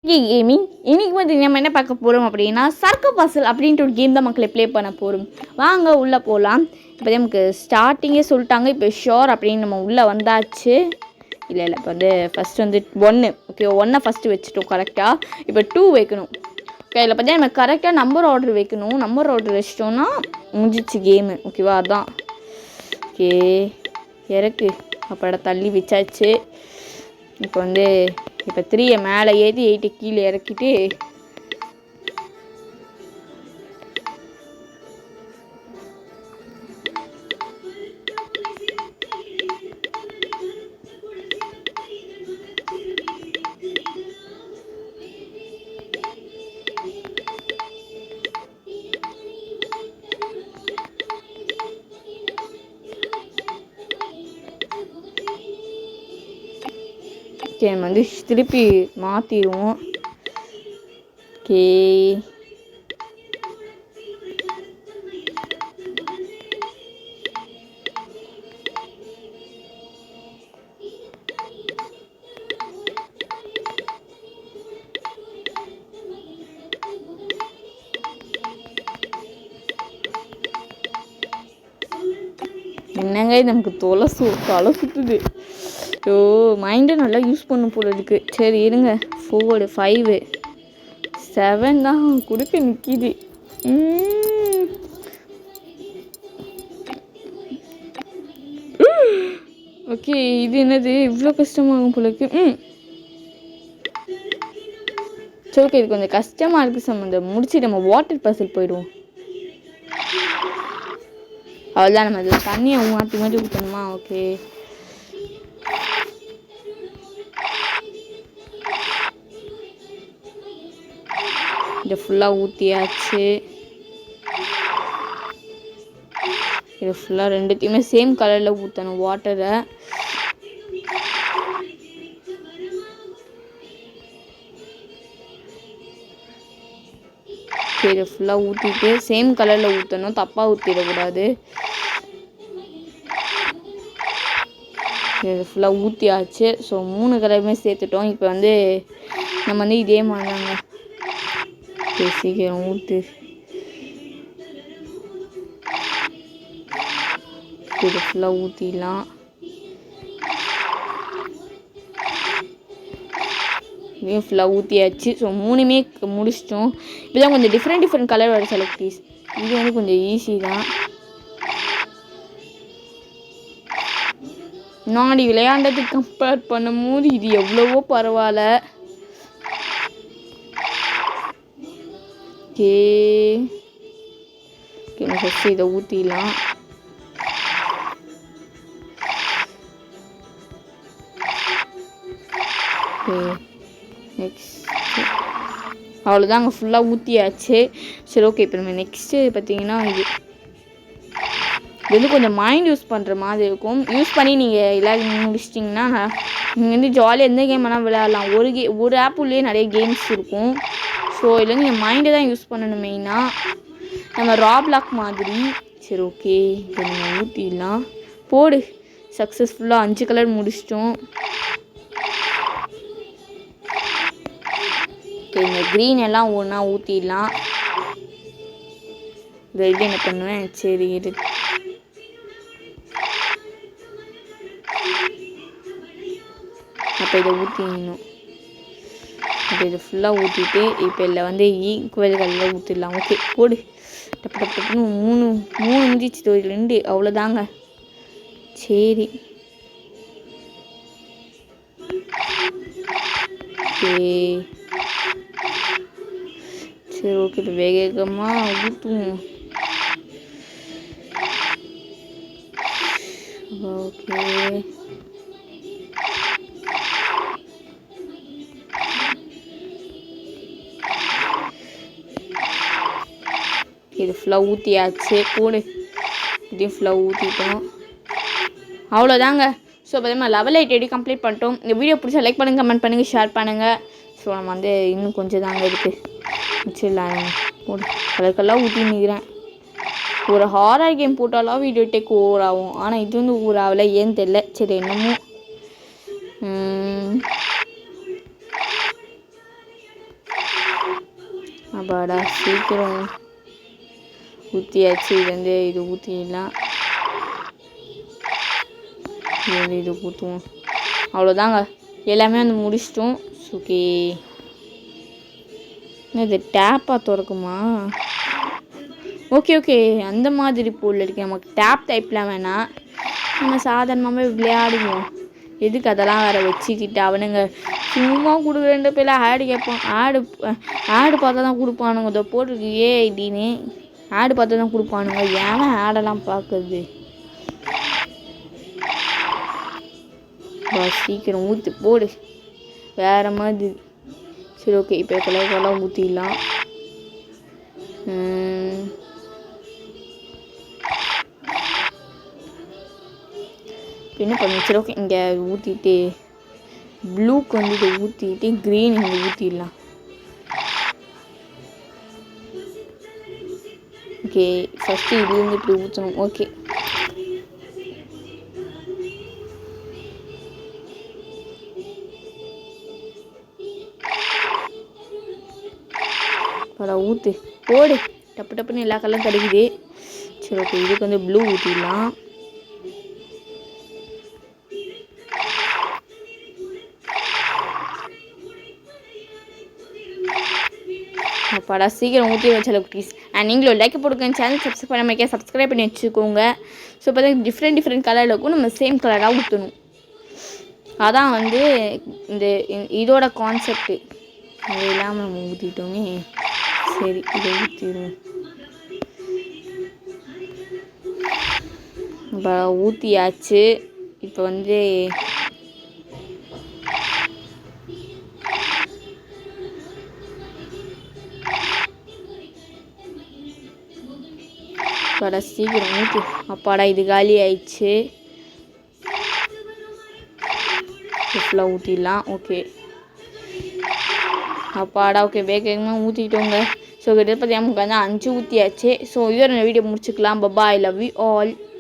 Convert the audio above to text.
Gaming இன்னைக்கு வந்து நம்ம என்ன பார்க்க போகிறோம் அப்படின்னா சர்க்கோ பசில் அப்படின்ட்டு ஒரு கேம் தான் மக்களை ப்ளே பண்ண போகிறோம். வாங்க உள்ளே போகலாம். இப்போ நமக்கு ஸ்டார்டிங்கே சொல்லிட்டாங்க. இப்போ ஷோர் அப்படின்னு நம்ம உள்ளே வந்தாச்சு. இல்லை இப்போ வந்து ஃபஸ்ட்டு வந்து 1 ஓகே 1 ஃபஸ்ட்டு வச்சுட்டோம் கரெக்டாக. இப்போ 2 வைக்கணும். ஓகே இதில் பார்த்தீங்கன்னா நம்ம கரெக்டாக நம்பர் ஆர்டர் வைக்கணும். நம்பர் ஆர்டர் வச்சிட்டோன்னா முடிஞ்சிச்சு கேமு. ஓகேவா அதான் ஓகே இறக்கு அப்போ தள்ளி வச்சாச்சு. இப்போ வந்து இப்போ 3 மேலே ஏற்றி 8 கீழே இறக்கிட்டு ஓகே நம்ம வந்து திருப்பி மாற்றிடுவோம். ஓகே என்னங்க நமக்கு தலை சுற்றுது. ஓ மைண்டை நல்லா யூஸ் பண்ணும் போல இருக்கு. சரி இருங்க 4 5 7 தான் கொடுக்க நிற்கிது. ஓகே இது என்னது இவ்வளோ கஷ்டமாகும் போல இருக்கு. சரி ஓகே இது கொஞ்சம் கஷ்டமாக இருக்குது. சம்மந்தம் முடிச்சு நம்ம வாட்டர் பசில் போயிடுவோம். அவ்வளோதான் நம்ம அது தண்ணியை மாற்றி மாற்றி ஊற்றணுமா. ஓகே இதை ஃபுல்லாக ஊற்றியாச்சு. இது ஃபுல்லாக ரெண்டுத்தையுமே சேம் கலரில் ஊற்றணும் வாட்டரை. இதை ஃபுல்லாக ஊற்றிட்டு சேம் கலரில் ஊற்றணும், தப்பாக ஊற்றிடக்கூடாது. இது ஃபுல்லாக ஊற்றியாச்சு. ஸோ 3 கலருமே சேர்த்துட்டோம். இப்போ வந்து நம்ம வந்து இதே மாதிரி தாங்க சீக்கிரம் ஊற்று. இது ஃபுல்லாக ஊற்றிடலாம். இதையும் ஃபுல்லாக ஊற்றியாச்சு. ஸோ 3மே முடிச்சிட்டோம். இப்போதான் கொஞ்சம் டிஃப்ரெண்ட் கலர் வர செலக்ட் ப்ளீஸ். இது வந்து கொஞ்சம் ஈஸி தான். முன்னாடி விளையாண்டதுக்கு கம்பேர் பண்ணும்போது இது எவ்வளவோ பரவாயில்ல. ஓகே ஓகே ஃபஸ்ட்டு இதை ஊற்றிடலாம். ஓகே நெக்ஸ்ட் அவ்வளோதான் அங்கே ஃபுல்லாக ஊற்றியாச்சு. சரி ஓகே இப்போ நம்ம நெக்ஸ்ட்டு பார்த்தீங்கன்னா இது வந்து கொஞ்சம் மைண்ட் யூஸ் பண்ணுற மாதிரி இருக்கும். யூஸ் பண்ணி நீங்கள் எல்லாம் முடிச்சிட்டிங்கன்னா நீங்கள் வந்து ஜாலியாக எந்த கேம் வேணால் விளையாடலாம். ஒரு ஆப் உள்ளே நிறைய கேம்ஸ் இருக்கும். ஸோ இதில் நீங்கள் மைண்டை தான் யூஸ் பண்ணணும் மெயினாக, நம்ம ராப்லாக் மாதிரி. சரி ஓகே இப்போ நம்ம ஊற்றிடலாம். போடு சக்ஸஸ்ஃபுல்லாக 5 கலர் முடிச்சிட்டோம். ஓகே இந்த க்ரீன் எல்லாம் ஒன்றா ஊற்றிடலாம். ரெட் என்ன பண்ணுவேன், சரி இது அப்போ இதை ஊற்றிடணும். அப்போ இதை ஃபுல்லாக ஊற்றிட்டு இப்போ இதில் வந்து ஈக்குவல் கலரில் ஊற்றிடலாம். ஓகே போடு டப்பு டப்பு டப்புன்னு 3 முடிஞ்சிச்சு. 2 அவ்வளோதாங்க. சரி ஓகே சரி ஓகே இப்போ வேகமாக ஊற்றுவோம். ஓகே இது ஃபுல்லாக ஊற்றியாச்சு. போடு இதையும் ஃபுல்லாக ஊற்றிட்டோம். அவ்வளோதாங்க. ஸோ பார்த்தீங்கன்னா லெவல் 8 கம்ப்ளீட் பண்ணிட்டோம். இந்த வீடியோ பிடிச்சா லைக் பண்ணுங்கள், கமெண்ட் பண்ணுங்கள், ஷேர் பண்ணுங்கள். ஸோ நம்ம வந்து இன்னும் கொஞ்சம் தாங்க இருக்குது. வச்சிடலாம். போடு கலருக்கெல்லாம் ஊற்றி நிற்கிறேன். ஒரு ஹாரர் கேம் போட்டாலும் வீடியோ டேக் ஓவர் ஆகும். ஆனால் இது வந்து ஓவர் ஆகலை, ஏன்னு தெரில. சரி என்னமோ அப்பாடா சீக்கிரம் ஊற்றியாச்சு. இது ஊற்றிடலாம். இது ஊற்றுவோம். அவ்வளோதாங்க, எல்லாமே வந்து முடிச்சிட்டோம். ஓகே, இது டேப்பாக திறக்குமா? ஓகே அந்த மாதிரி போல் இருக்கு. நமக்கு டேப் டைப்லாம் வேணாம், நம்ம சாதாரணமாகவே விளையாடுவோம். எதுக்கு அதெல்லாம் வேறு வச்சுக்கிட்டு? அவனுங்க சும்மா கொடுக்குறேன்ற பேரில் ஆடு கேட்பான். ஆடு பார்த்தா தான் கொடுப்பானுங்க. இதை போட்டிருக்கு ஏஐடின்னு, ஆடு பார்த்து தான் கொடுப்பானுங்க. ஏன்னா ஆடெல்லாம் பார்க்குறது. சீக்கிரம் ஊற்று போடு, வேறு மாதிரி. சரி ஓகே, இப்போ கலர்லாம் ஊற்றிடலாம். என்ன பண்ண? சரி ஓகே, இங்கே ஊற்றிட்டு ப்ளூக்கு வந்து இதை ஊற்றிட்டு க்ரீன் இங்கே ஊற்றிடலாம். ஓகே, ஃபஸ்ட்டு இது வந்து இப்படி ஊற்றணும். ஓகே, ஊற்று போடு, டப்பு டப்புன்னு எல்லா கலரும் கிடைக்குது. சரி ஓகே, இதுக்கு வந்து ப்ளூ ஊற்றிடலாம். அப்பாடா சீக்கிரம் ஊற்றி வச்சால குட்டீஸ். அண்ட் நீங்களும் லைக் போடுங்க, சேனல் சப்ஸ்கிரைப் பண்ண சப்ஸ்கிரைப் பண்ணி வச்சுக்கோங்க. ஸோ இப்போ தான் டிஃப்ரெண்ட் கலரில் இருக்கும், நம்ம சேம் கலராக ஊற்றணும். அதான் வந்து இதோட கான்செப்ட்டு. அது இல்லாமல் நம்ம ஊற்றிட்டோமே. சரி, இதை ஊற்றிடுவோம். இப்போ ஊற்றியாச்சு. இப்போ வந்து அப்பாடா சீக்கிரம் ஊற்று. அப்பாடா இது காலி ஆயிடுச்சு. ஃபுல்லாக ஊற்றிடலாம். ஓகே அப்பாடா ஓகே, வேகமாக ஊற்றிட்டோங்க. ஸோ கிட்ட பற்றி நமக்கு வந்து 5 ஊற்றியாச்சு. ஸோ இதோட வீடியோ முடிச்சுக்கலாம். Papa, I love you all.